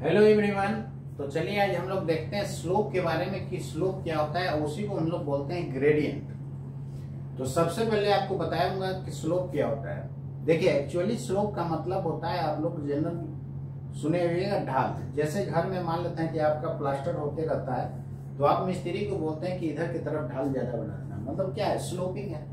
Hello everyone. तो चलिए आज हम लोग देखते हैं स्लोप के बारे में कि स्लोप क्या होता है और उसी को हम लोग बोलते हैं ग्रेडियंट। तो सबसे पहले आपको बताऊंगा कि स्लोप क्या होता है। देखिए एक्चुअली स्लोप का मतलब होता है, आप लोग जनरल सुने हुए ढाल। जैसे घर में मान लेते हैं कि आपका प्लास्टर होते रहता है तो आप मिस्त्री को बोलते हैं कि इधर की तरफ ढाल ज्यादा बनाना, मतलब क्या है, स्लोपिंग है।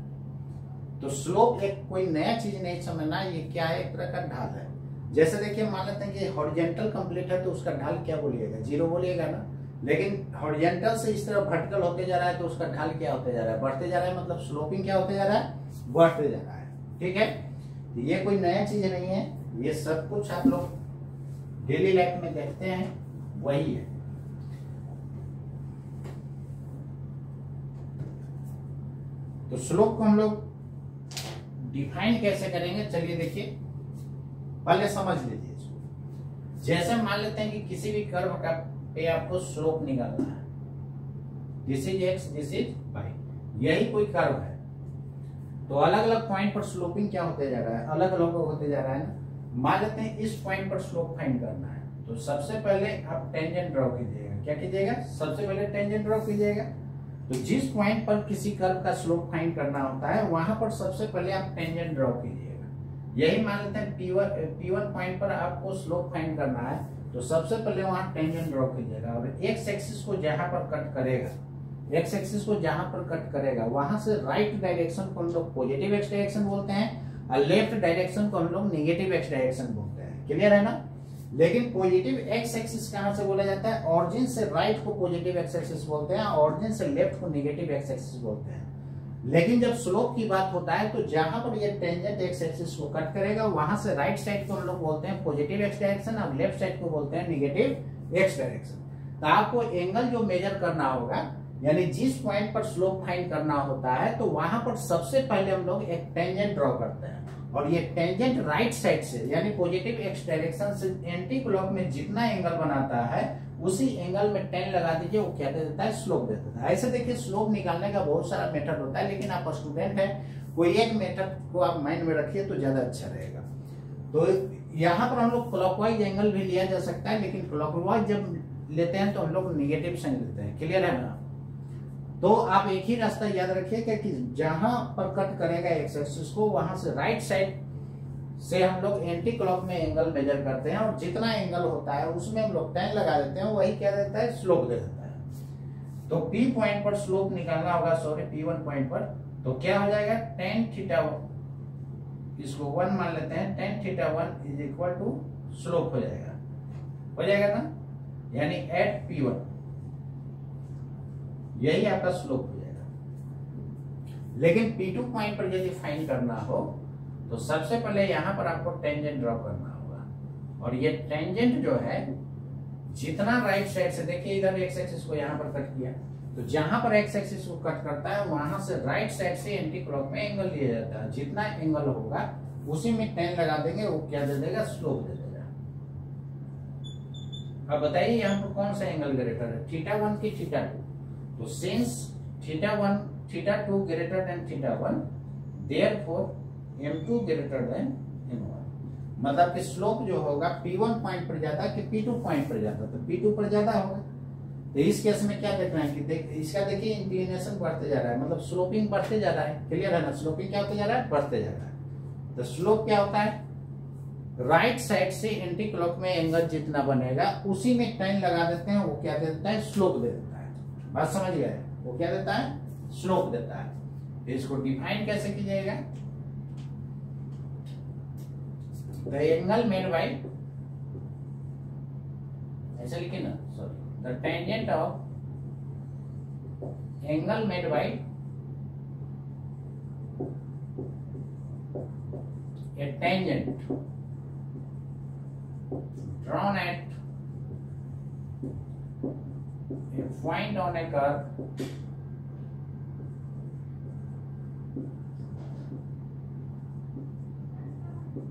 तो स्लोप एक कोई नया चीज नहीं समझना, ये क्या है, एक तरह का ढाल है। जैसे देखिए मान लेते हैं कि हॉरिजॉन्टल कंप्लीट है तो उसका ढाल क्या बोलिएगा, जीरो बोलिएगा ना। लेकिन हॉरिजॉन्टल से इस तरफ वर्टिकल होते जा रहा है तो उसका ढाल क्या होते जा रहा है, बढ़ते जा रहा है, मतलब स्लोपिंग क्या होते जा रहा है, बढ़ते जा रहा है। ठीक है, तो ये कोई नया चीज नहीं है, ये सब कुछ आप लोग डेली लाइफ में देखते हैं, वही है। तो स्लोप को हम लोग डिफाइन कैसे करेंगे, चलिए देखिए, पहले समझ लीजिए इसको। जैसे मान लेते हैं कि किसी भी कर्व का पे आपको स्लोप निकालना है, this is X, this is Y, यही कोई कर्व है। तो अलग अलग पॉइंट पर स्लोपिंग क्या होते जा रहा है, अलग अलग होते जा रहा है ना। मान लेते हैं इस पॉइंट पर स्लोप फाइंड करना है, तो सबसे पहले आप टेंजेंट ड्रॉ कीजिएगा। क्या कीजिएगा, सबसे पहले टेंजेंट ड्रॉ कीजिएगा। तो जिस पॉइंट पर किसी कर्व का स्लोप फाइंड करना होता है वहां पर सबसे पहले आप टेंजेंट ड्रॉ कीजिएगा। यही मान लेते हैं P1 पॉइंट पर आपको स्लोप फाइंड करना है, तो सबसे पहले वहां टेंजेंट ड्रॉ कीजिएगा। और एक्स एक्सिस को जहां पर कट करेगा, एक्स एक्सिस को जहां पर कट करेगा वहां से राइट डायरेक्शन को हम लोग पॉजिटिव एक्स डायरेक्शन बोलते हैं और लेफ्ट डायरेक्शन को हम लोग नेगेटिव एक्स डायरेक्शन बोलते हैं। क्लियर है ना। लेकिन पॉजिटिव एक्स एक्सिस कहां से बोला जाता है, ऑरिजिन से राइट को पॉजिटिव एक्स एक्सिस बोलते हैं, ऑरिजिन से लेफ्ट को नेगेटिव एक्स एक्सिस बोलते हैं। लेकिन जब स्लोप की बात होता है तो जहां पर ये टेंजेंट एक्स एक्सिस को कट करेगा वहां से राइट साइड को हम लोग बोलते हैं पॉजिटिव एक्स डायरेक्शन और लेफ्ट साइड को बोलते हैं नेगेटिव एक्स डायरेक्शन। तो आपको एंगल जो मेजर करना होगा, यानी जिस पॉइंट पर स्लोप फाइंड करना होता है, तो वहां पर सबसे पहले हम लोग एक टेंजेंट ड्रॉ करते हैं। और ये टेंजेंट राइट साइड से यानी पॉजिटिव एक्स डायरेक्शन से एंटी क्लॉक में जितना एंगल बनाता है उसी एंगल में 10 लगा दीजिए, वो क्या दे देता है, स्लोप दे देता है। ऐसे देखिए स्लोप निकालने का बहुत सारा मेथड होता है, लेकिन आप स्टूडेंट हैं, कोई एक मेथड को आप माइंड में रखिए तो ज्यादा अच्छा रहेगा। तो यहाँ पर हम लोग क्लॉकवाइज एंगल भी लिया जा सकता है, लेकिन क्लॉकवाइज जब लेते हैं तो हम लोग निगेटिव साइन लेते हैं। क्लियर है ना। तो आप एक ही रास्ता याद रखिएगा कि जहां पर कट करेगा एक्स एक्सिस को वहां से राइट साइड से हम लोग एंटी क्लॉक में एंगल मेजर करते हैं, और जितना एंगल होता है उसमें हम लोग 10 लगा देते हैं, वही क्या देता है, स्लोप दे देता है। तो P पॉइंट पर स्लोप निकालना होगा, सॉरी P1 पॉइंट पर, तो क्या हो जाएगा, tan θ1, इसको 1 मान लेते हैं, tan θ1 is equal to slope हो जाएगा ना, यानी एट P1 यही आपका स्लोप हो जाएगा। लेकिन P2 पॉइंट पर यदि फाइंड करना हो तो सबसे पहले यहां पर आपको टेंजेंट ड्रॉ करना होगा। और ये टेंजेंट जो है जितना राइट साइड से, देखिए इधर एक्स एक्सिस को यहां पर कट किया, तो जहां पर एक्स एक्सिस को कट करता है वहां से राइट साइड से एंटी क्लॉक में एंगल लिया जाता है। जितना एंगल होगा उसी में 10 लगा देंगे, वो क्या दे देगा, स्लोप दे देगा। अब बताइए यहाँ पर कौन सा एंगल ग्रेटर है, θ1 की θ2। तो since θ2 greater than θ1, therefore M2 greater than M1, मतलब कि स्लोप जो होगा P1 पॉइंट पर जाता है कि P2 पॉइंट पर जाता है, तो P2 पर ज्यादा होगा। तो इस केस में क्या देख रहे हैं कि इसका देखिए इंक्लिनेशन बढ़ते जा रहा है, मतलब स्लोपिंग बढ़ते जा रहा है। क्लियर है ना, स्लोपिंग क्या होते जा रहा है, बढ़ते जा रहा है। तो स्लोप क्या होता है, राइट साइड से एंटी क्लॉक में एंगल जितना बनेगा उसी में 10 लगा देते हैं, वो क्या दे देता है, स्लोप दे देता है। बात समझ गए, वो क्या देता है, स्लोप देता है। तो इसको डिफाइन कैसे कीजिएगा, the angle made by, ऐसे लिखे ना, sorry, the tangent of angle made by a tangent drawn at a point on a curve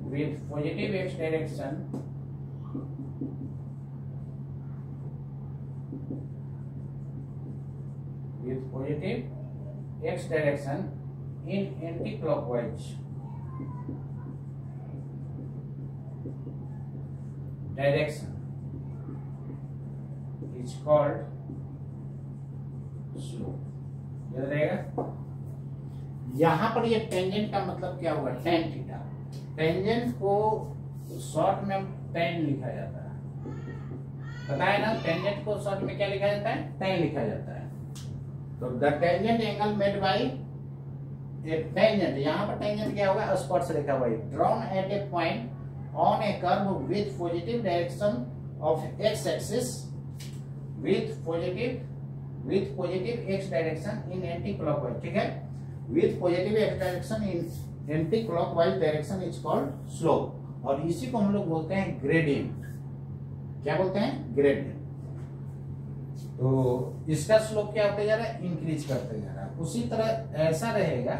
with positive x direction in anti-clockwise direction is called slope. याद रहेगा। यहां पर ये टेंजेंट का मतलब क्या होगा, tan थीटा। टेंजेंट को शॉर्ट में tan लिखा जाता है, पता है ना। टेंजेंट को शॉर्ट में क्या लिखा जाता है, tan लिखा जाता है। तो the tangent angle made by A tangent, यहाँ पर टेंजेंट क्या होगा, स्पर्श रेखा भाई, drawn at A point on A curve with positive direction of x axis with positive x direction in anti clockwise. ठीक है, with positive x direction in anti clockwise direction is called slope. और इसी को हम लोग बोलते हैं gradient. क्या बोलते हैं, ग्रेडियंट। तो इसका स्लोप क्या होते जा रहा है, इंक्रीज करते जा रहा है। उसी तरह ऐसा रहेगा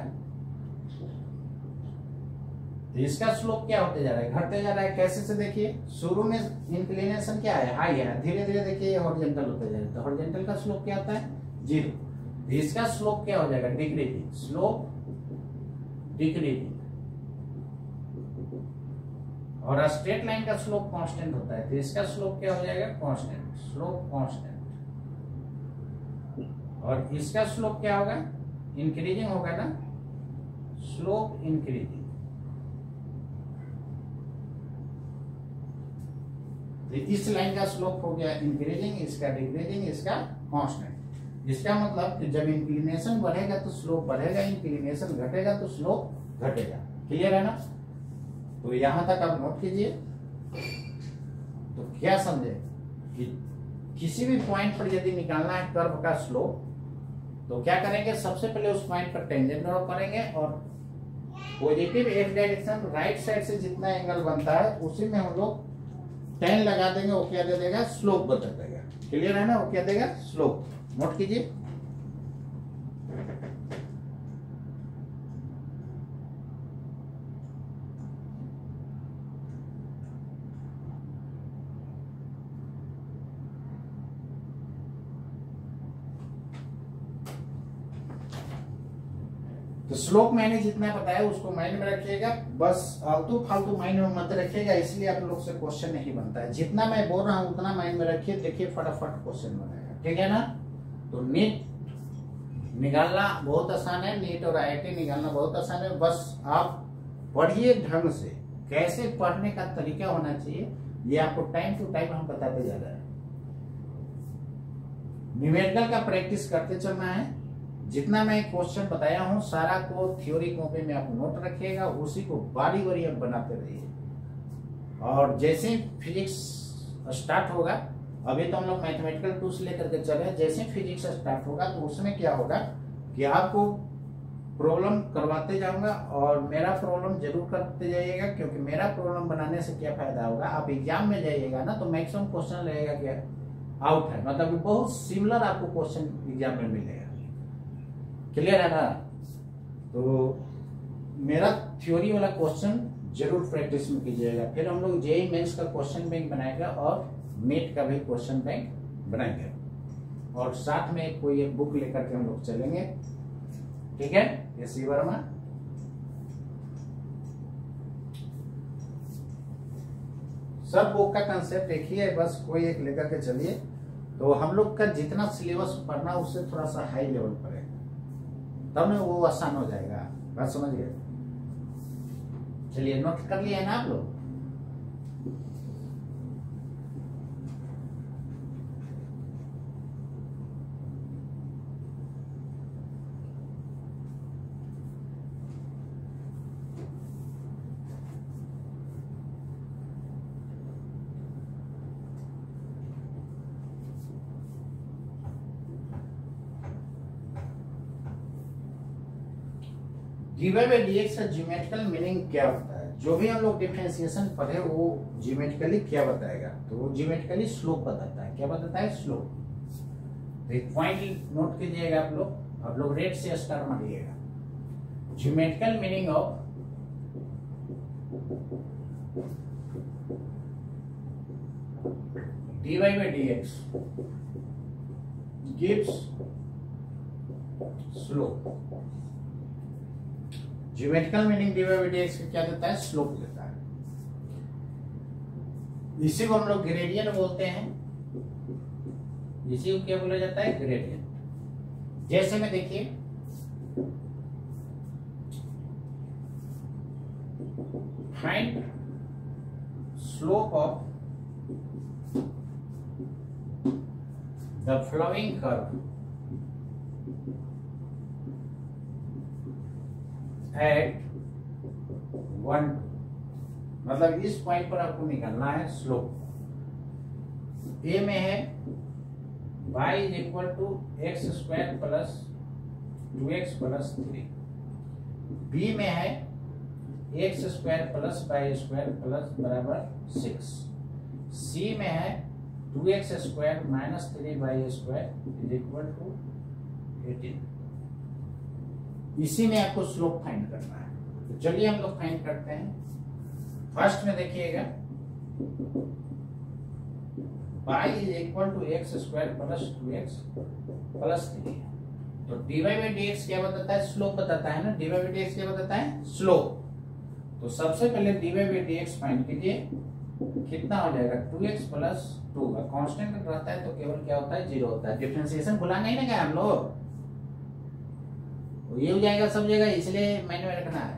तो इसका स्लोप क्या होते जा रहा है, घटते जा रहा है। कैसे से देखिए, शुरू में इंक्लिनेशन क्या है, हाई है, धीरे धीरे देखिए हॉरिजॉन्टल होते जा रहा है। तो हॉरिजॉन्टल का स्लोप क्या होता है, 0। इसका स्लोप क्या हो जाएगा, डिक्रीजिंग, स्लोप डिक्रीजिंग। और स्ट्रेट लाइन का स्लोप कांस्टेंट होता है, तो इसका स्लोप क्या हो जाएगा, कांस्टेंट, स्लोप कांस्टेंट। और इसका स्लोप क्या होगा, इंक्रीजिंग होगा ना, स्लोप इंक्रीजिंग। इस लाइन का स्लोप हो गया इंक्रीजिंग, इसका डिक्रीजिंग, इसका कांस्टेंट। इसका मतलब कि जब इंक्लिनेशन बढ़ेगा तो स्लोप बढ़ेगा, इंक्लिनेशन घटेगा तो स्लोप घटेगा। क्लियर है ना। तो यहां तक आप नोट कीजिए। तो क्या समझे कि किसी भी पॉइंट पर यदि निकालना है कर्व का स्लोप, तो क्या करेंगे, सबसे पहले उस पॉइंट पर टेंजेंट ड्रॉ करेंगे और positive x direction right side से जितना एंगल बनता है उसी में हम लोग tan लगा देंगे। वो क्या दे देगा, स्लोप बता देगा। क्लियर है ना, वो क्या देगा, स्लोप। नोट कीजिए। तो स्लोप मैंने जितना बताया उसको माइंड में रखिएगा, बस आलतू फालतू माइंड में मत रखिएगा, इसलिए आप लोग से क्वेश्चन नहीं बनता है। जितना मैं बोल रहा हूं उतना माइंड में रखिए, देखिए फटाफट क्वेश्चन बनेगा। ठीक है ना। तो नीट निकालना बहुत आसान है, नीट और IIT निकालना बहुत आसान है। बस आप पढ़िए ढंग से, कैसे पढ़ने का तरीका होना चाहिए ये आपको टाइम टू टाइम हम बताते जा रहे हैं। न्यूमेरिकल का प्रैक्टिस करते चलना है। जितना मैं क्वेश्चन बताया हूं सारा को थ्योरी कॉपी में आप नोट रखिएगा, उसी को बारी बारी आप बनाते रहिए। और जैसे फिजिक्स स्टार्ट होगा, अभी तो हम लोग मैथमेटिकल टूल्स लेकर के चले, जैसे फिजिक्स स्टार्ट होगा तो उसमें क्या होगा कि आपको प्रॉब्लम करवाते जाऊंगा और मेरा प्रॉब्लम जरूर करते जाइएगा, क्योंकि मेरा प्रॉब्लम बनाने से क्या फायदा होगा, आप एग्जाम में जाइएगा ना तो मैक्सिमम क्वेश्चन रहेगा क्या, आउट है, मतलब बहुत सिमिलर आपको क्वेश्चन एग्जाम में मिलेगा। क्लियर है ना। तो मेरा थ्योरी वाला क्वेश्चन जरूर प्रैक्टिस में कीजिएगा। फिर हम लोग जेईई मेंस का क्वेश्चन बैंक बनाएगा और नीट का भी क्वेश्चन बैंक बनाएंगे, और साथ में कोई एक बुक लेकर के हम लोग चलेंगे। ठीक है, एस वर्मा। सब बुक का कंसेप्ट देखिए, बस कोई एक लेकर के चलिए। तो हम लोग का जितना सिलेबस पढ़ना उससे थोड़ा सा हाई लेवल पर है, तब ना वो आसान हो जाएगा। बात समझ गए। चलिए नोट कर लिया है ना आप लोग। dy by dx का ज्योमेट्रिकल मीनिंग क्या होता है। जो भी हम लोग डिफरेंशिएशन पढ़े वो ज्योमेट्रिकली क्या बताएगा, तो वो ज्योमेट्रिकली स्लोप बताता है। क्या बताता है, स्लोप। तो एक पॉइंट नोट कीजिएगा आप लोग रेड से स्टार मारिएगा। Geometrical meaning of dy by dx gives slope। Geometrical meaning dy by dx क्या देता है, स्लोप देता है। इसी को हम लोग ग्रेडियंट बोलते हैं। इसी को क्या बोला जाता है, ग्रेडियंट। जैसे में देखिए find slope of the flowing curve at 1, मतलब इस पॉइंट पर आपको निकालना है स्लोप। ए में है y is equal to X square plus 2x plus 3, B में है X square plus Y square plus बराबर 6, सी में है 2x square minus 3y square is equal to 18। इसी में आपको स्लोप फाइंड करना है। तो चलिए हम लोग फाइंड करते हैं। फर्स्ट में देखिएगा y is equal to X square plus 2x plus 3। तो dy बाई dx क्या बताता है, स्लोप बताता है ना। dy बाई dx क्या बताता है, स्लोप। तो सबसे पहले dy बाई dx फाइंड कीजिए, कितना हो जाएगा 2x प्लस 2 का कांस्टेंट रहता है तो केवल क्या होता है, 0 होता है। डिफरेंशिएशन भुला नहीं ना क्या हम लोग, ये हो जाएगा सब जगह, इसलिए मैंने रखना है।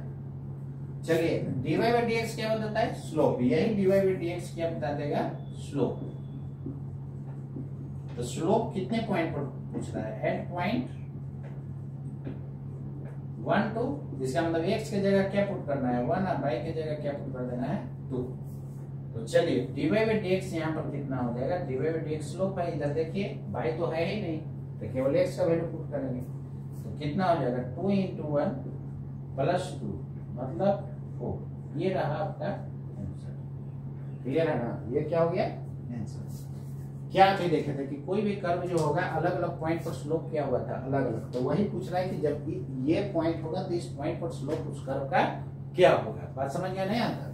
चलिए dy बाई dx क्या बताता है, स्लोप। यही dy बाई dx क्या बता देगा, स्लोप। तो स्लोप कितने पॉइंट पर पूछ रहा है, एट पॉइंट 1 2। इसका मतलब x की जगह क्या पुट करना है 1 और y की जगह क्या पुट कर देना है 2। तो चलिए dy बाई dx यहाँ पर कितना हो जाएगा, dy बाई dx स्लोप है। इधर देखिए y तो है ही नहीं, तो केवल x का वैल्यू पुट करेंगे। तो कितना हो जाएगा 2 into 1 प्लस 2 मतलब 4। ये रहा आपका आंसर। क्लियर है ना, ये क्या हो गया आंसर। क्या थे देखे थे कि कोई भी कर्व जो होगा अलग अलग पॉइंट पर स्लोप क्या हुआ था, अलग अलग। तो वही पूछ रहा है कि जब ये पॉइंट होगा तो इस पॉइंट पर स्लोप उस कर्व का क्या होगा। बात समझ गया नहीं आता।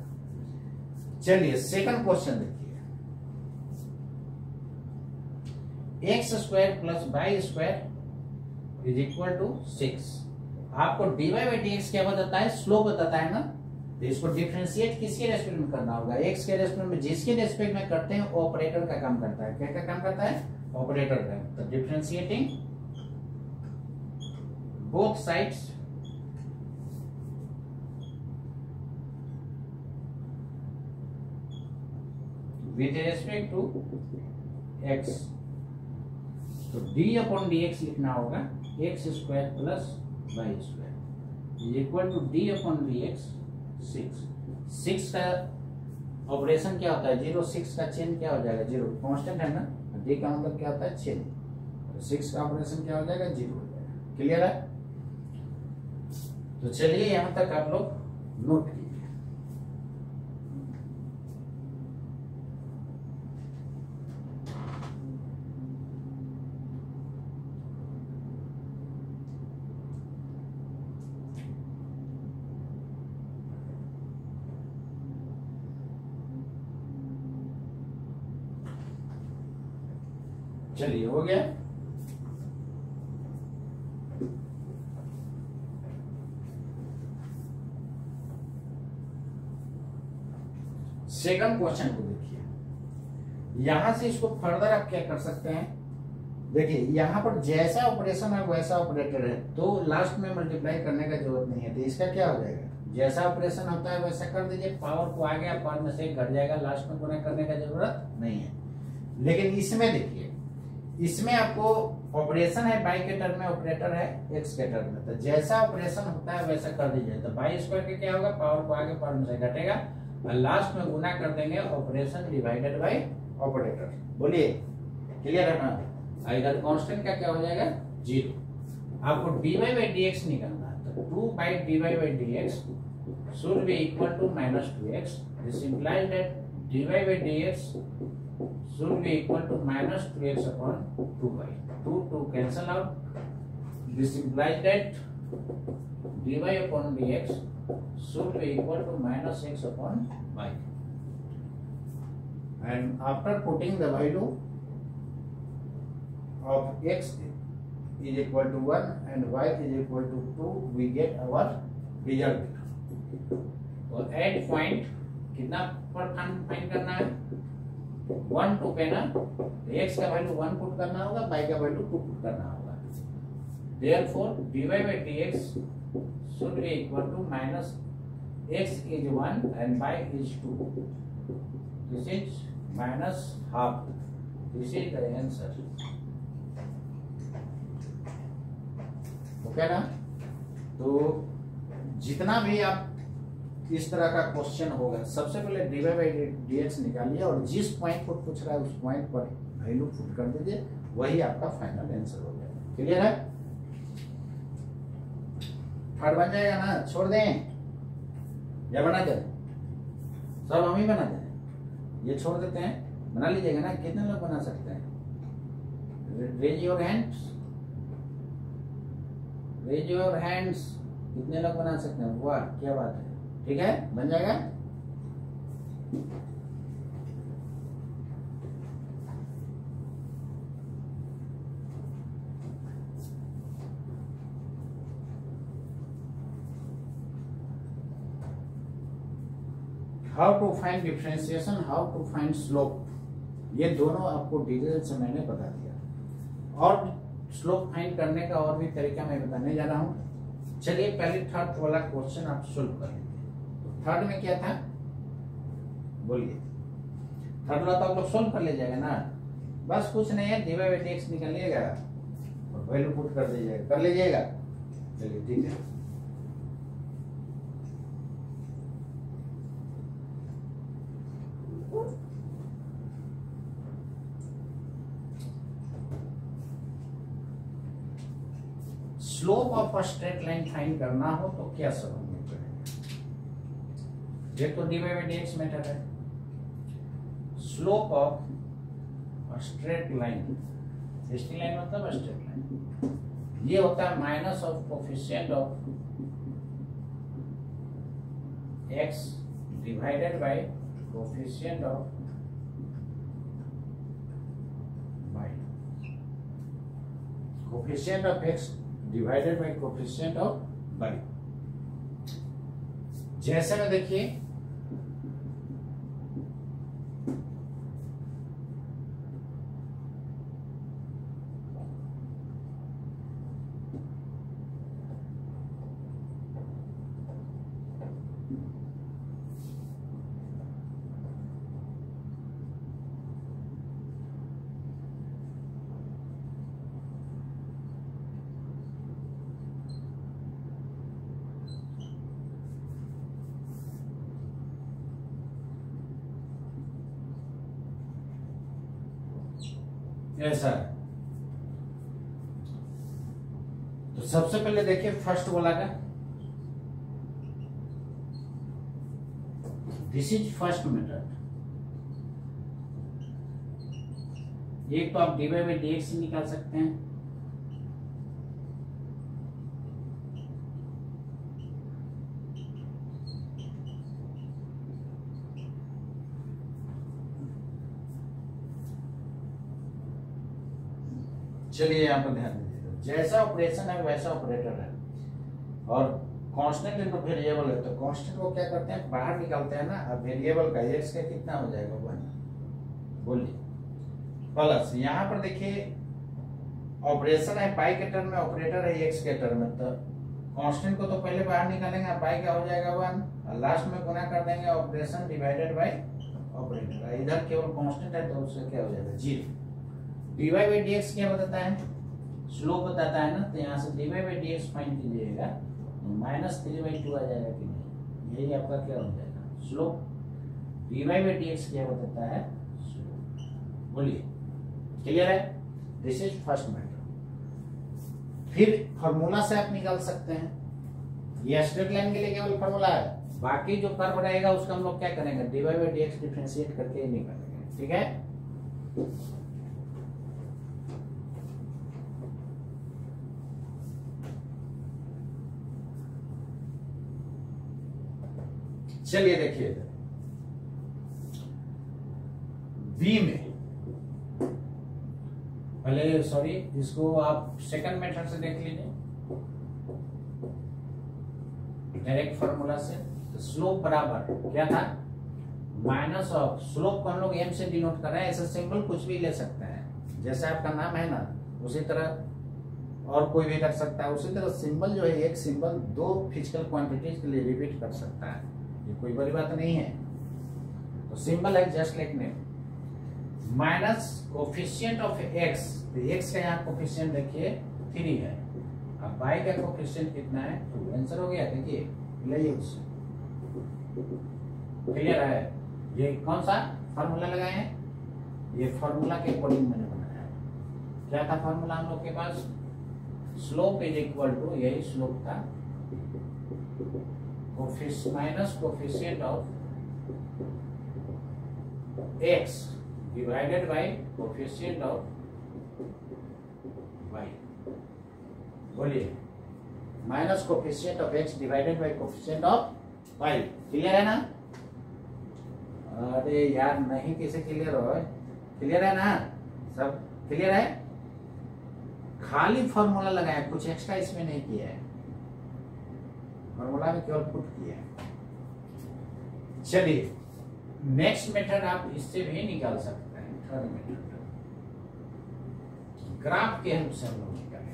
चलिए सेकंड क्वेश्चन देखिए, X square plus Y square is equal to 6। आपको dy बाई dx क्या बताता है, स्लोप बताता है ना। तो इसको डिफरेंशिएट किसके रेस्पेक्ट में करना होगा, x के रेस्पेक्ट में। जिसके रेस्पेक्ट में करते हैं वो ऑपरेटर का काम करता है। क्या का काम करता है, ऑपरेटर का। तो differentiating both sides with respect to x। तो d अपॉन dx लिखना होगा X square plus Y square is equal to d upon dx 6 का ऑपरेशन क्या होता है 0, 6 का चेन क्या हो जाएगा 0, कांस्टेंट है ना। d का मतलब क्या होता है चेन, तो 6 का ऑपरेशन क्या हो जाएगा 0 हो जाएगा। क्लियर है। तो चलिए यहां तक आप लोग नोट कीजिए। चलिए हो गया। सेकंड क्वेश्चन को देखिए, यहां से इसको फर्दर आप क्या कर सकते हैं। देखिए यहां पर जैसा ऑपरेशन है वैसा ऑपरेटर है, तो लास्ट में मल्टीप्लाई करने का जरूरत नहीं है। तो इसका क्या हो जाएगा, जैसा ऑपरेशन होता है वैसा कर दीजिए। पावर को आगे पावर में से घट जाएगा, लास्ट में गुणा करने का जरूरत नहीं है। लेकिन इसमें देखिए, इसमें आपको ऑपरेशन है बाई के टर्म में, ऑपरेटर है एक्स के टर्म में। तो जैसा ऑपरेशन होता है वैसा कर दीजिए। तो बाई स्क्वायर के क्या होगा, पावर को आगे पावर में से घटेगा और लास्ट में गुना कर देंगे ऑपरेशन डिवाइडेड बाई ऑपरेटर। बोलिए क्लियर है ना। इधर कांस्टेंट का क्या हो जाएगा 0। आपको dy बाई dx निकालना है। तो 2 by dy by dx should be equal to minus 2x. This implies that dy by dx should be equal to minus 2x upon 2y. 2 cancel out. This implies that dy upon dx should be equal to minus x upon y. And after putting the value of x is equal to 1 and y is equal to 2, we get our result. और eight point कितना पर find करना है 1 2 पे ना x का value 1 put करना होगा, y का वैल्यू 2 पुट करना होगा। Therefore dy by dx should be equal to minus x is 1 and y is 2. This is minus half. This is the answer. Okay ना? तो जितना भी आप इस तरह का क्वेश्चन होगा, सबसे पहले dy by dx निकालिए और जिस पॉइंट पर पूछ रहा है उस पॉइंट पर वैल्यू पुट कर दीजिए, वही आपका फाइनल आंसर हो जाएगा। क्लियर है? थर्ड बन जाएगा ना? छोड़ दें या बना दें? सब हम ही बना दें, ये छोड़ देते हैं, बना लीजिएगा ना? कितने लोग बना सकते हैं? Raise your hands, raise your hands. कितने लोग बना सकते हैं? वाह, क्या बात है। ठीक है, बन जाएगा। How to find differentiation, how to find slope, ये दोनों आपको डिटेल से मैंने बता दिया। और स्लोप फाइंड करने का और भी तरीका मैं बताने जा रहा हूं। चलिए पहले थर्ड वाला क्वेश्चन आप सोल्व कर लीजिए। थर्ड में क्या था, बोलिए? थर्ड वाला तो आप लोग सोल्व कर लीजिएगा ना? बस कुछ नहीं है, dy by dx निकालिएगा और वैल्यू पुट कर दीजिएगा, कर लीजिएगा। चलिए ठीक है। Slope of a straight line find करना हो तो क्या सब हम लोग करेंगे? ये तो dy by dx मेथड है। Slope of straight line, straight line मतलब स्ट्रेट लाइन, ये होता है minus of coefficient of x divided by coefficient of y, coefficient of x divided by coefficient of y। जैसे में देखिए ऐसा है। तो सबसे पहले देखिए फर्स्ट वाला का, दिस इज फर्स्ट मेथड। एक तो आप dy by dx निकाल सकते हैं, चलिए यहाँ पर ध्यान दीजिएगा। जैसा ऑपरेशन है वैसा ऑपरेटर है, और कांस्टेंट इनटू वेरिएबल है, तो कांस्टेंट को क्या करते हैं, बाहर निकालते हैं ना। अब वेरिएबल का x का कितना हो जाएगा, 1, बोलिए, प्लस यहाँ पर देखिए ऑपरेशन है पाई के टर्म में, ऑपरेटर है x के टर्म में, तो कांस्टेंट को तो पहले बाहर निकालेंगे, पाई का हो जाएगा 1, और लास्ट में गुना कर देंगे ऑपरेशन डिवाइडेड बाय ऑपरेटर। इधर केवल कांस्टेंट है तो उससे क्या हो जाएगा, 0। dy by dx क्या बताता है, स्लोप बताता है ना, तो यहाँ से dy by dx फाइंड कीजिएगा, -3/2 आ जाएगा कि नहीं, यही आपका क्या हो जाएगा, स्लोप। dy by dx क्या बताता है, स्लोप। बोलिए, क्लियर है? This is first method. फिर फॉर्मूला से आप निकाल सकते हैं, ये स्ट्रेट लाइन के लिए केवल फॉर्मूला है, बाकी जो कर्व रहेगा उसका हम लोग क्या करेंगे, dy by dx डिफरेंशिएट करके ही निकालेंगे। ठीक है? चलिए देखिए बी में, पहले सॉरी इसको आप सेकंड मेथड से देख लीजिए, डायरेक्ट फार्मूला से। तो स्लोप बराबर क्या था, माइनस ऑफ स्लोप को हम लोग एम से डिनोट कर रहे हैं। ऐसा सिंबल कुछ भी ले सकते हैं, जैसे आपका नाम है ना उसी तरह और कोई भी कर सकता है। उसी तरह सिंबल जो है एक सिंबल दो फिजिकल क्वांटिटीज के लिए रिपीट कर सकता है, ये कोई बड़ी बात नहीं है। तो सिंबल है just like name. Minus coefficient of x, तो एक्स का यहाँ कोफिशिएंट देखिए 3 है, अब वाई का कोफिशिएंट कितना है 2। आंसर हो गया। देखिए ले उससे क्लियर है। ये कौन सा फॉर्मूला लगाए हैं, ये फॉर्मूला के अकॉर्डिंग मैंने बनाया है। क्या था फॉर्मूला हम लोग के पास, स्लोप इज इक्वल टू, यही स्लोप था, minus coefficient of x divided by coefficient of y. बोलिए, minus coefficient of x divided by coefficient of y. Clear है ना? अरे यार नहीं, किसे क्लियर हो? क्लियर है ना? सब क्लियर है? खाली फॉर्मूला लगाया, कुछ एक्स्ट्रा इसमें नहीं किया है, फॉर्मूला में केवल पुट किया है। चलिए नेक्स्ट मेथड आप इससे भी निकाल सकते हैं। थर्ड मेथड ग्राफ के हेल्प से हम लोग निकालेंगे।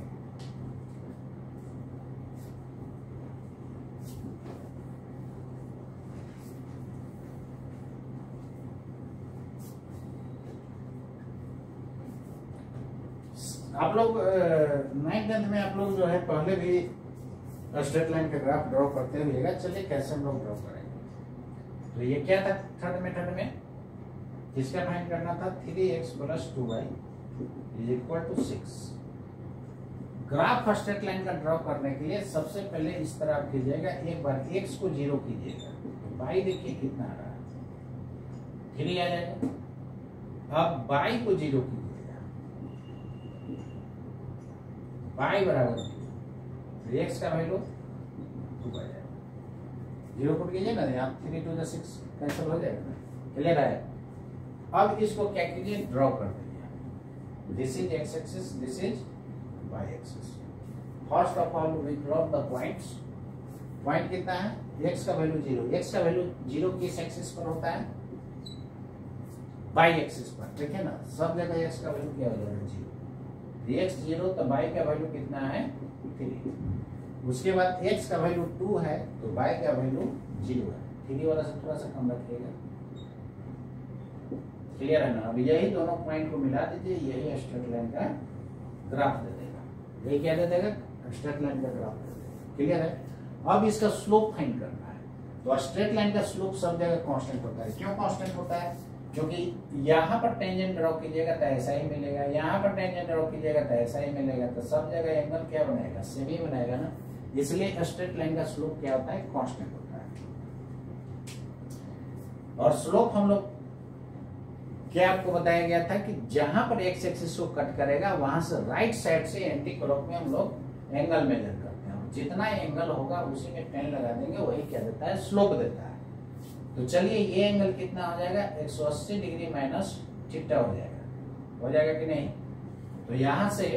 आप लोग 9th में आप लोग जो है पहले भी स्ट्रेट लाइन का ग्राफ ड्रॉ करते हुएगा। चलिए कैसे हम लोग ड्रॉ करेंगे। तो ये क्या था थर्ड मेथड में, किसका फाइंड करना था, 3x + 2y = 6। Graph straight line का ड्रॉ करने के लिए सबसे पहले इस तरह आप कीजिएगा, एक बार x को 0 कीजिएगा, तो y देखिए कितना आ रहा है, 3 आ जाएगा। अब y को 0 कीजिएगा, y बराबर 0, x का वैल्यू 2 आ जाएगा। 0 पुट कीजिए ना, यहाँ 3 × 6 कैंसिल हो जाएगा ना। क्लियर है? अब इसको क्या कीजिए, ड्रॉ कर दीजिए। This is x axis, this is y axis. First of all we draw the points. Point कितना है, x का वैल्यू 0। x का वैल्यू 0 किस एक्सिस पर होता है, y एक्सिस पर। देखिए ना सब जगह x का वैल्यू क्या हो जाएगा 0। x 0 तो y का वैल्यू कितना है 3। उसके बाद x का वैल्यू 2 है तो y का वैल्यू 0 है। 3 वाला से थोड़ा सा कम रखिएगा। क्लियर है ना? अब यही दोनों पॉइंट को मिला दीजिए, यही स्ट्रेट लाइन का ग्राफ दे देगा। ये क्या दे देगा, स्ट्रेट लाइन का ग्राफ दे देगा। क्लियर है? अब इसका स्लोप फाइंड करना है। तो स्ट्रेट लाइन का स्लोप सब जगह कांस्टेंट होता है। क्यों कांस्टेंट होता है, क्योंकि यहाँ पर टेंजेंट ड्रॉ कीजिएगा तो ऐसा ही मिलेगा, यहाँ पर टेंजेंट ड्रॉ कीजिएगा तो ऐसा ही मिलेगा, तो सब जगह एंगल क्या बनाएगा, सेम ही बनाएगा ना। इसलिए स्ट्रेट लाइन का स्लोप क्या होता है, कांस्टेंट होता है। और स्लोप हम लोग क्या आपको बताया गया था कि जहां पर एक्स एक्सिस को कट करेगा वहां से राइट साइड से एंटी क्लॉक में हम लोग एंगल मेजर करते हैं। जितना एंगल होगा उसी में 10 लगा देंगे, वही क्या देता है, स्लोप देता है। तो चलिए ये एंगल कितना हो जाएगा, 180 डिग्री माइनस थीटा हो जाएगा कि नहीं। तो यहां से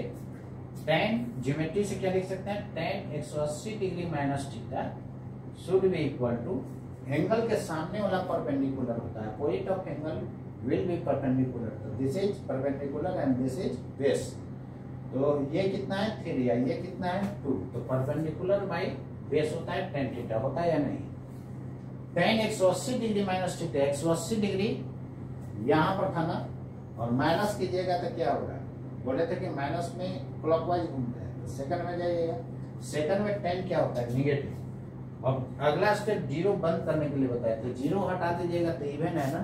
tan ज्योमेट्री से क्या लिख सकते हैं, tan 180 degree minus theta should be equal to, angle के सामने वाला परपेंडिकुलर होता है, point of angle will be perpendicular. तो this is perpendicular and this is base. तो ये कितना है 3, ये कितना है 2। तो परपेंडिकुलर बाई बेस होता है tan थीटा, होता है या नहीं। tan 180 degree minus theta, 180 degree यहाँ पर था ना, और माइनस कीजिएगा तो क्या होगा, बोले थे कि माइनस में क्लॉकवाइज घूमते हैं, तो सेकंड में जाइएगा। सेकंड में tan क्या होता है, निगेटिव। अब अगला स्टेप 0 बंद करने के लिए बताया, तो 0 हटा दीजिएगा तो इवन है ना,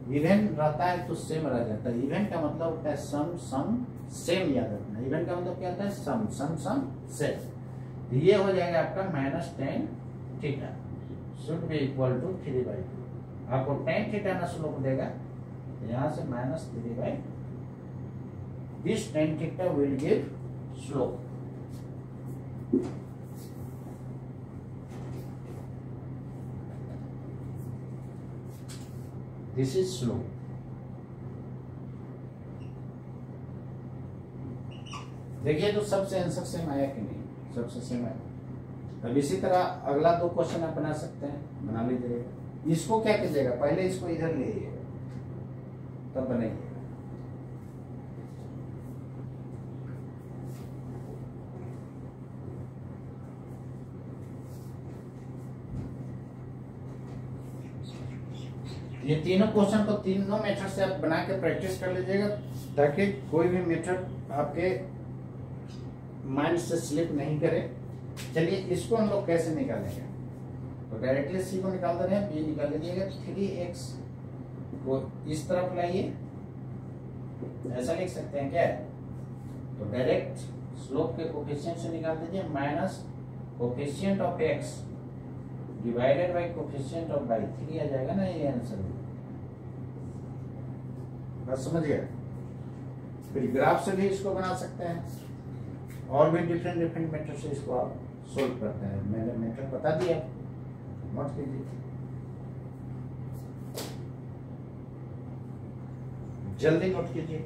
इवन रहता है तो सेम रह जाता है। इवन का मतलब होता है सम सम सेम, याद रखना। इवन का मतलब क्या होता है, सम सम सम सेम। ये हो जाएगा आपका minus tan theta should be equal to 3/2। आपको tan थीटा ना स्लोप देगा, यहाँ से -3/2। This tan theta will give slope. This is slope. देखिए तो सबसे आंसर सेम आया कि नहीं, सबसे सेम आया। अब इसी तरह अगला 2 क्वेश्चन आप बना सकते हैं, बना लीजिए। इसको क्या कीजिएगा, पहले इसको इधर ले आइएगा तब बनेगा। ये तीनों क्वेश्चन को तीनों मेथड से आप बना के प्रैक्टिस कर लीजिएगा ताकि कोई भी मेथड आपके माइंड से स्लिप नहीं करे। चलिए इसको हम लोग कैसे निकालेंगे, तो डायरेक्टली सी को निकाल दे रहे हैं, बी निकाल लीजिएगा। 3x को इस तरफ लाइए, ऐसा लिख सकते हैं क्या, तो डायरेक्ट स्लोप के कोफिशिएंट से निकाल दीजिए, minus coefficient of x divided by coefficient of y, 3 आ जाएगा ना ये आंसर। बस समझ गए। फिर ग्राफ से भी इसको बना सकते हैं और भी डिफरेंट मेथड से इसको आप सोल्व करते हैं। मैंने मेथड बता दिया, नोट कीजिए, जल्दी नोट कीजिए।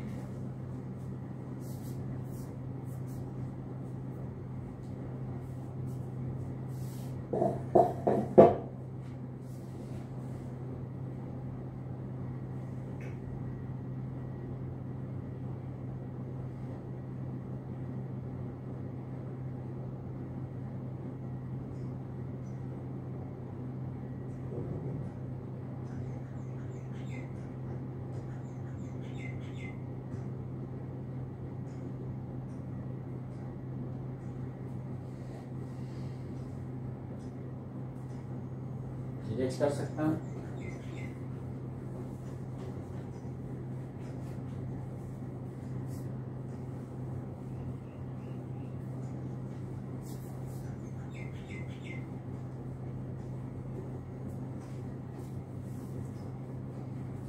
डिटेक्ट कर सकता हूं।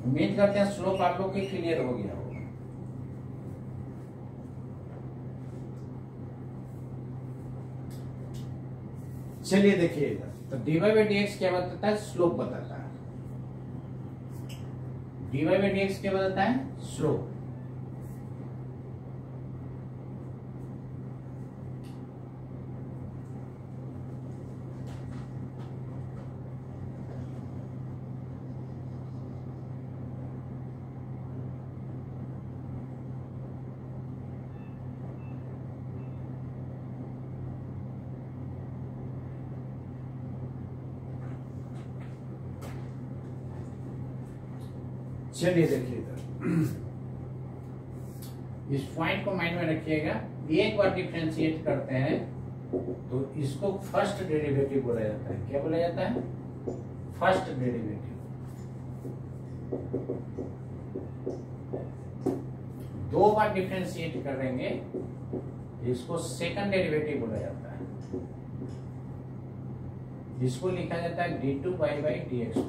उम्मीद करते हैं स्लोप आप लोग के क्लियर हो गया होगा। चलिए देखिए इधर, तो dy by dx क्या बताता है, स्लोप बताता है। dy by dx क्या बताता है, स्लोप। चलिए देखिए इधर, इस पॉइंट को माइंड में रखिएगा। एक बार डिफरेंशिएट करते हैं तो इसको फर्स्ट डेरिवेटिव बोला जाता है। क्या बोला जाता है, फर्स्ट डेरिवेटिव। दो बार डिफरेंशिएट करेंगे इसको सेकंड डेरिवेटिव बोला जाता है। इसको लिखा जाता है d2 by dx।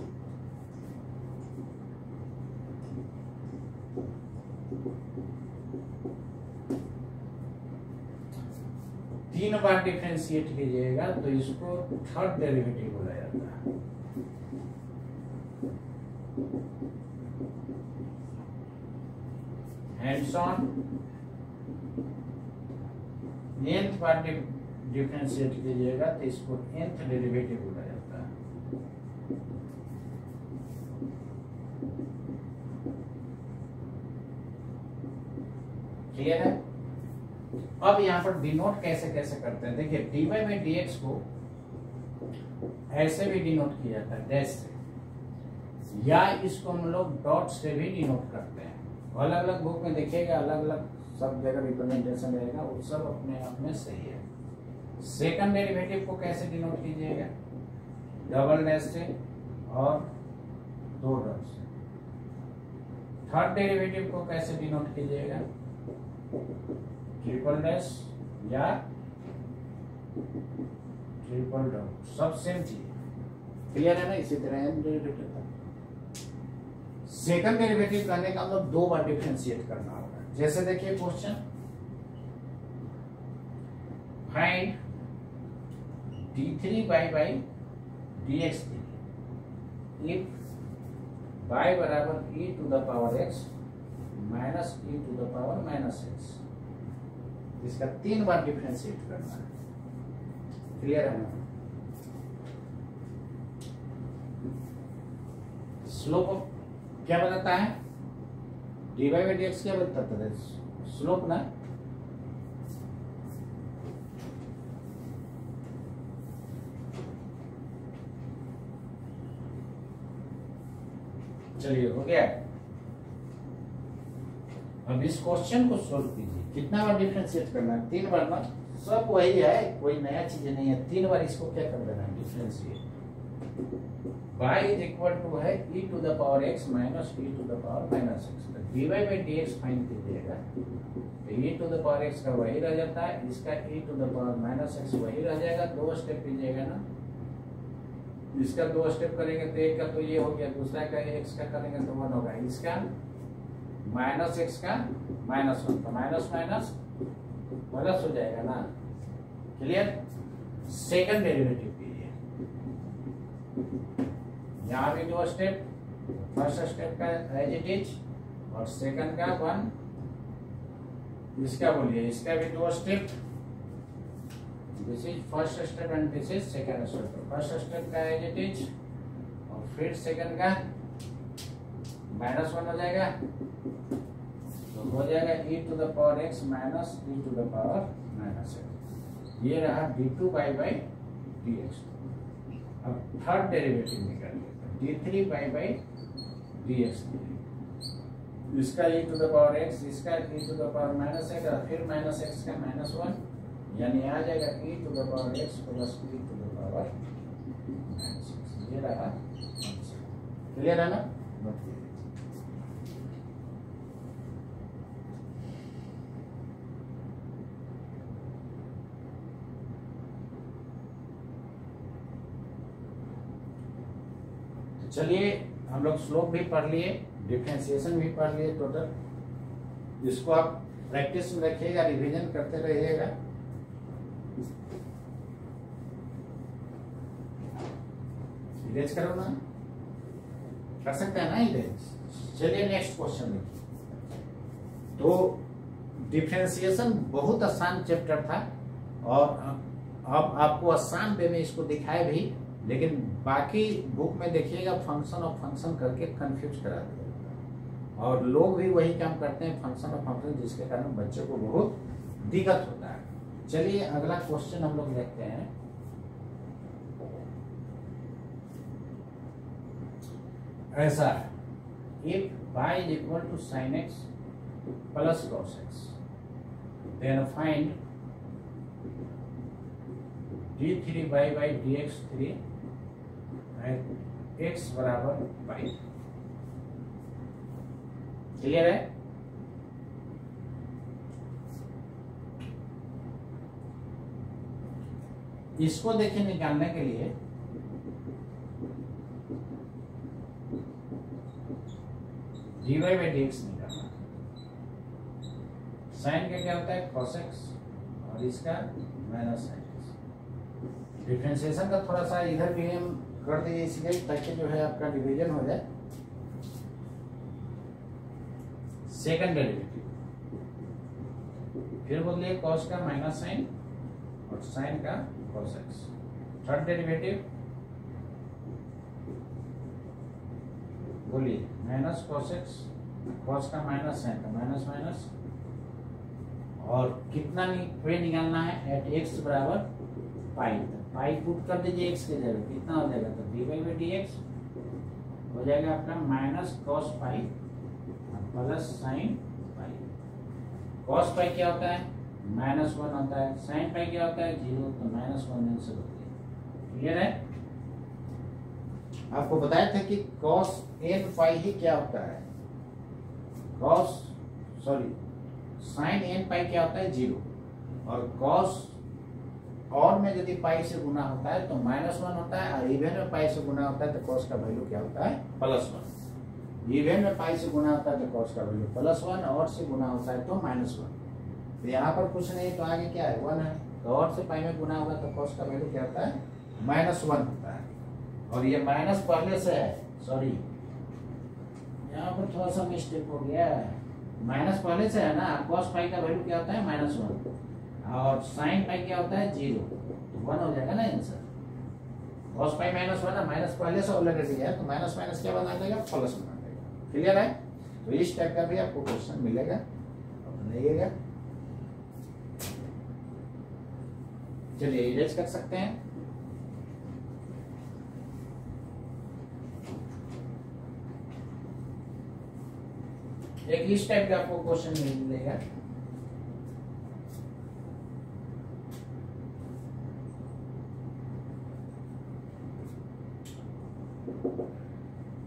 तीन बार डिफरेंशिएट कीजिएगा तो इसको थर्ड डेरिवेटिव बोला जाता है। Hands on, nth bar differentiate कीजिएगा तो इसको nth डेरिवेटिव बोला जाता है। क्लियर है। अब यहां पर डिनोट कैसे कैसे करते हैं, देखिए dy by dx को ऐसे भी डिनोट किया जाता है, डैश से, या इसको हम लोग डॉट से भी डिनोट करते हैं। अलग अलग बुक में देखिएगा, अलग अलग सब जगह रिप्रेजेंटेशन रहेगा, वो सब अपने आप में सही है। सेकंड डेरिवेटिव को कैसे डिनोट कीजिएगा, डबल डैश से और दो डॉट से। थर्ड डेरिवेटिव को कैसे डिनोट कीजिएगा, ट्रिपल डैश या ट्रिपल डॉट, सब सेम चीज। क्लियर है ना। इसी तरह सेकंड डेरिवेटिव करने का मतलब दो बार डिफरेंशिएट करना होगा। जैसे देखिए question, find d3 by dx if y बराबर e to the power x minus e to the power minus x। इसका तीन बार डिफरेंशिएट करना है। क्लियर है ना। स्लोप क्या बताता है, dy बाई dx क्या बताता है, स्लोप ना। चलिए हो गया। अब इस क्वेश्चन को सोल्व कीजिए। कितना बार डिफरेंशिएट करना है, 3 बार ना, सब वही है, कोई नया चीज नहीं है। 3 बार इसको क्या कर देना है, differentiate. y is equal to है e to the power x minus e to the power minus x। dy by dx find कीजिएगा तो e to the power x का वही रह जाता है, इसका e to the power minus x वही रह जाएगा। 2 स्टेप कीजिएगा ना, इसका 2 स्टेप करेंगे तो एक का तो ये हो गया, दूसरा का x का करेंगे तो 1 होगा, इसका माइनस x का माइनस 1, तो माइनस माइनस प्लस हो जाएगा ना। क्लियर। सेकंड डेरिवेटिव कीजिए, यहाँ भी 2 स्टेप, फर्स्ट स्टेप का एज इट इज और सेकंड का 1, इसका बोलिए, इसका भी 2 step, this is first step and this is second step. First step का एज इट इज और फिर सेकंड का माइनस 1 हो जाएगा, तो हो जाएगा e to the power x minus e to the power minus x। ये रहा d2 बाई dx। अब थर्ड डेरिवेटिव निकालिए, d3 बाई dx। इसका e to the power x, इसका e to the power minus x और फिर minus x का minus 1, यानी आ जाएगा e to the power x plus e to the power minus x। ये रहा। क्लियर है ना। चलिए हम लोग स्लोप भी पढ़ लिए, डिफरेंशिएशन भी पढ़ लिए टोटल। इसको आप प्रैक्टिस में रखिएगा, रिवीजन करते रहिएगा। इरेज करो ना, कर सकते हैं ना इरेज। चलिए नेक्स्ट क्वेश्चन देखिए। तो डिफरेंशिएशन बहुत आसान चैप्टर था और अब आपको आसान वे में इसको दिखाए भी, लेकिन बाकी बुक में देखिएगा फंक्शन ऑफ फंक्शन करके कंफ्यूज करा दिया और लोग भी वही काम करते हैं, फंक्शन ऑफ फंक्शन, जिसके कारण बच्चे को बहुत दिक्कत होता है। चलिए अगला क्वेश्चन हम लोग देखते हैं। ऐसा है, if y is equal to sin x plus cos x, then find d3 by dx3 x बराबर पाई। क्लियर है। इसको देखिए, निकालने के लिए dy बाई dx निकालना। साइन का क्या होता है, cos x और इसका माइनस sin x। डिफरेंशिएशन का थोड़ा सा इधर भी हम कर दिए इसलिए ताकि जो है आपका डिवीजन हो जाए। सेकंड डेरिवेटिव फिर बोलिए, cos का माइनस साइन और साइन का cos x। थर्ड डेरिवेटिव बोलिए, माइनस cos x, cos का माइनस साइन का माइनस माइनस, और कितना निकालना है, एट x बराबर पाई। पाई पुट कर दीजिए x के जगह, कितना हो जाएगा, तो dy बाई dx हो जाएगा आपका minus cos pi plus sine pi. cos पाई क्या होता है, माइनस 1 होता है, साइन पाई क्या होता है, 0, तो माइनस 1 आंसर होती है। क्लियर है। आपको बताया था कि cos n पाई ही क्या होता है, साइन n पाई क्या होता है, 0, और cos और में यदि पाई से गुना होता है तो माइनस 1 होता है, और इवन में पाई से गुना होता है तो cos का वैल्यू क्या होता है, प्लस 1। इवन में पाई से गुना होता है तो cos का वैल्यू प्लस 1, और से गुना होता है तो माइनस 1। तो यहाँ पर कुछ नहीं, तो आगे क्या है, 1 है, तो और से पाई में गुना होगा तो cos का वैल्यू क्या होता है, माइनस 1 होता है। और ये माइनस पहले से है, सॉरी यहाँ पर थोड़ा सा मिस्टेक हो गया है, माइनस पहले से है ना। cos पाई का वैल्यू क्या होता है, माइनस 1, और साइन पाई क्या होता है, 0, तो 1 हो जाएगा ना answer. cos pi minus one है, माइनस पहले से ऑलरेडी है तो माइनस माइनस क्या बना देगा, प्लस बना देगा। क्लियर है? तो इस टाइप का भी आपको क्वेश्चन मिलेगा, बनाइएगा। चलिए इरेज कर सकते हैं। एक इस टाइप का आपको क्वेश्चन मिलेगा।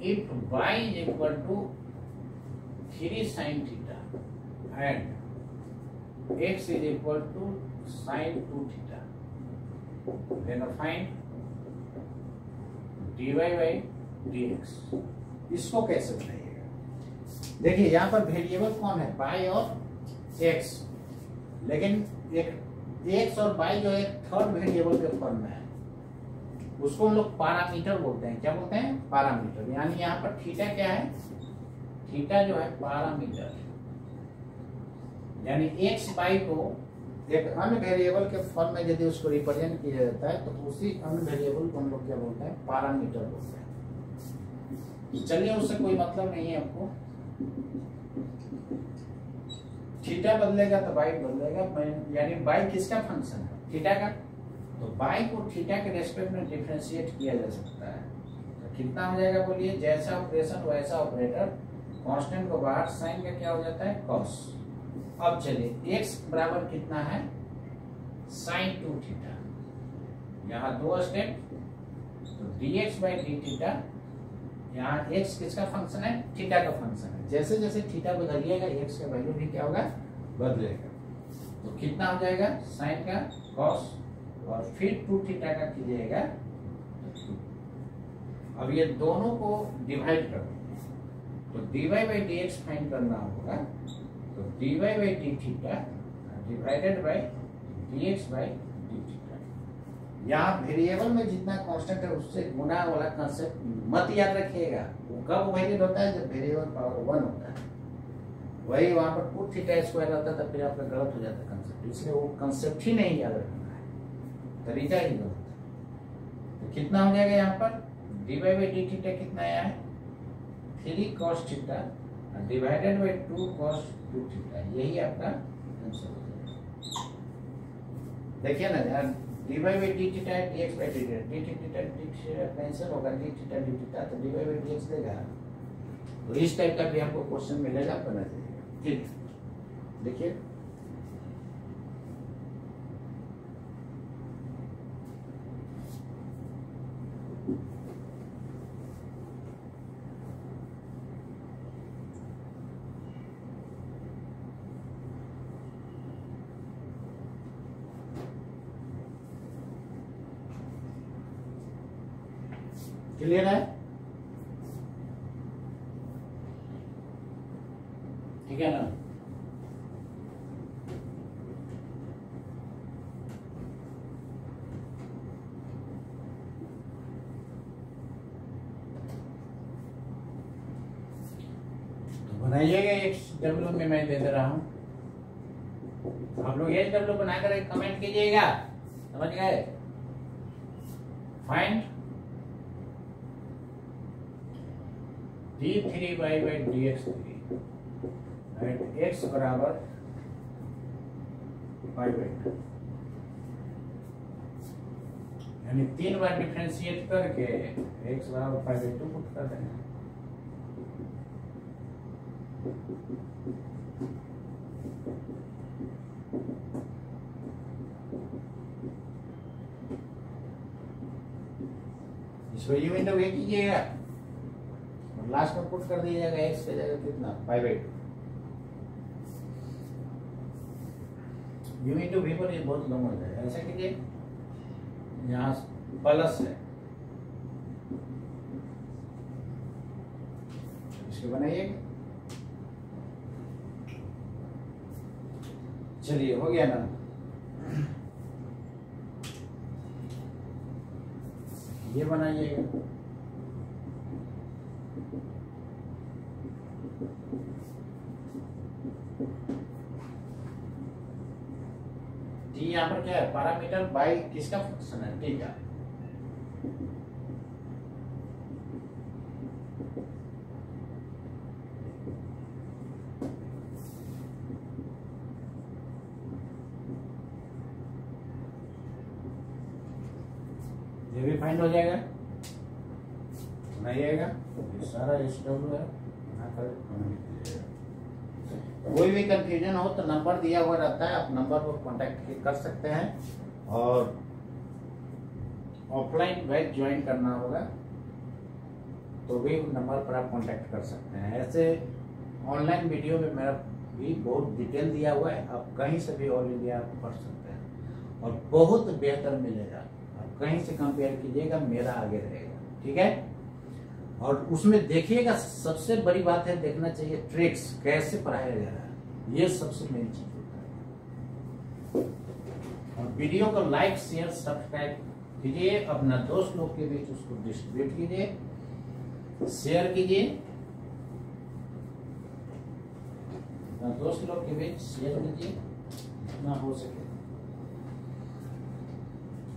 If y is equal to 3 sin theta and x is equal to sin 2 theta, then find dy by dx। इसको कैसे बनाइएगा? देखिए यहाँ पर वेरिएबल कौन है, y और x, लेकिन एक x और y जो एक थर्ड वेरिएबल के फॉर्म में है, उसको हम लोग पैरामीटर बोलते हैं। क्या बोलते हैं? पैरामीटर। यानी यहाँ पर थीटा क्या है, थीटा जो है पैरामीटर, यानी एक्स वाई को एक अन्य वेरिएबल के फॉर्म में यदि उसको रिप्रेजेंट किया जाता है तो उसी अन्य वेरिएबल को हम लोग क्या बोलते हैं, पैरामीटर बोलते हैं। चलिए उससे कोई मतलब नहीं है हमको, थीटा बदलेगा तो वाई बदलेगा, यानी वाई किसका फंक्शन है, थीटा का। तो y को थीटा के रेस्पेक्ट में डिफरेंशिएट किया जा सकता है। तो कितना हो जाएगा बोलिए, जैसा ऑपरेशन वैसा ऑपरेटर, कांस्टेंट को बाहर, साइन का क्या हो जाता है, cos। अब चलिए x बराबर कितना है, sin 2 थीटा। यहाँ दो स्टेप, तो dx बाई डी थीटा, यहाँ x किसका फंक्शन है, थीटा का फंक्शन है। जैसे जैसे थीटा बदलिएगा x का वैल्यू भी क्या होगा, बदलेगा। तो कितना हो जाएगा, साइन का cos और फिर 2 थीटा का कीजिएगा। अब ये दोनों को डिवाइड कर देंगे, तो dy बाई dx फाइंड करना होगा। तो dy by D theta divided by dx by D theta. यहाँ वेरिएबल में जितना कांस्टेंट है उससे गुना वाला कंसेप्ट मत याद रखिएगा। वो कब वैलिड होता है, जब वेरिएबल पावर 1 होता है। वही वहां पर 2 थीटा स्क्वायर होता है, फिर आपका गलत हो जाता है कंसेप्ट। इसलिए वो कंसेप्ट ही नहीं याद रखना, तरीका ही गलत। तो कितना हो जाएगा यहाँ पर, dy बाई डी थीटा कितना आया है, 3 cos theta divided by 2 cos 2 theta. यही आपका आंसर हो जाएगा। देखिए ना यार, dy बाई डी थीटा है, dx by D theta, D theta cancel होगा, डी थीटा डी थीटा, तो dy बाई dx देगा। तो इस टाइप का भी आपको क्वेश्चन मिलेगा, बना जाएगा। ठीक, देखिए क्लियर है, ठीक है ना। तो बनाइएगा, एक डब्ल्यू में मैं दे रहा हूं, आप लोग एच डब्ल्यू बनाकर एक कमेंट कीजिएगा, समझ गए। Find d3 by dx3 and x बराबर 5/2, यानी 3 बार डिफरेंशिएट करके x बराबर 5/2 पुट कर देंगे। इसको यू इंटू वे कीजिएगा, लास्ट में पुट कर दिया जाएगा, x पे जाएगा कितना, 5/2। यू इंटू वी पर ये बहुत लंबा हो जाएगा, ऐसा कीजिए, यहाँ प्लस है, इसको बनाइए। चलिए हो गया ना, ये बनाइएगा। टी यहाँ पर क्या है, पैरामीटर बाई किसका फंक्शन है, टी का। ये भी फाइंड हो जाएगा, नहीं आएगा ये सारा SW है, यहाँ पर कोई भी कंफ्यूजन हो तो नंबर दिया हुआ रहता है, आप नंबर पर कांटेक्ट कर सकते हैं। और ऑफलाइन बैच ज्वाइन करना होगा तो भी नंबर पर आप कांटेक्ट कर सकते हैं। ऐसे ऑनलाइन वीडियो में मेरा भी बहुत डिटेल दिया हुआ है, आप कहीं से भी ऑल इंडिया पढ़ सकते हैं और बहुत बेहतर मिलेगा। आप कहीं से कंपेयर कीजिएगा, मेरा आगे रहेगा, ठीक है। और उसमें देखिएगा, सबसे बड़ी बात है देखना चाहिए ट्रिक्स कैसे पढ़ाया जा रहा है, ये सबसे मेन चीज होता है। और वीडियो को लाइक शेयर सब्सक्राइब कीजिए, अपना दोस्त लोग के बीच उसको डिस्ट्रीब्यूट कीजिए, शेयर कीजिए, अपना दोस्त लोग के बीच शेयर कीजिए जितना हो सके।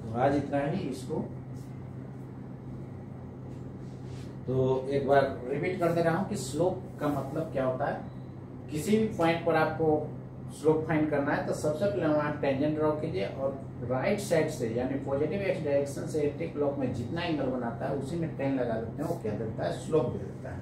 तो आज इतना ही, इसको तो एक बार रिपीट कर दे रहा हूं कि स्लोप का मतलब क्या होता है। किसी भी पॉइंट पर आपको स्लोप फाइंड करना है तो सबसे पहले वहां टेंजेंट ड्रॉ कीजिए और राइट साइड से यानी पॉजिटिव एक्स डायरेक्शन से एंटी क्लॉक में जितना एंगल बनाता है उसी में 10 लगा देते हैं, वो क्या देता है, स्लोप दे देता है।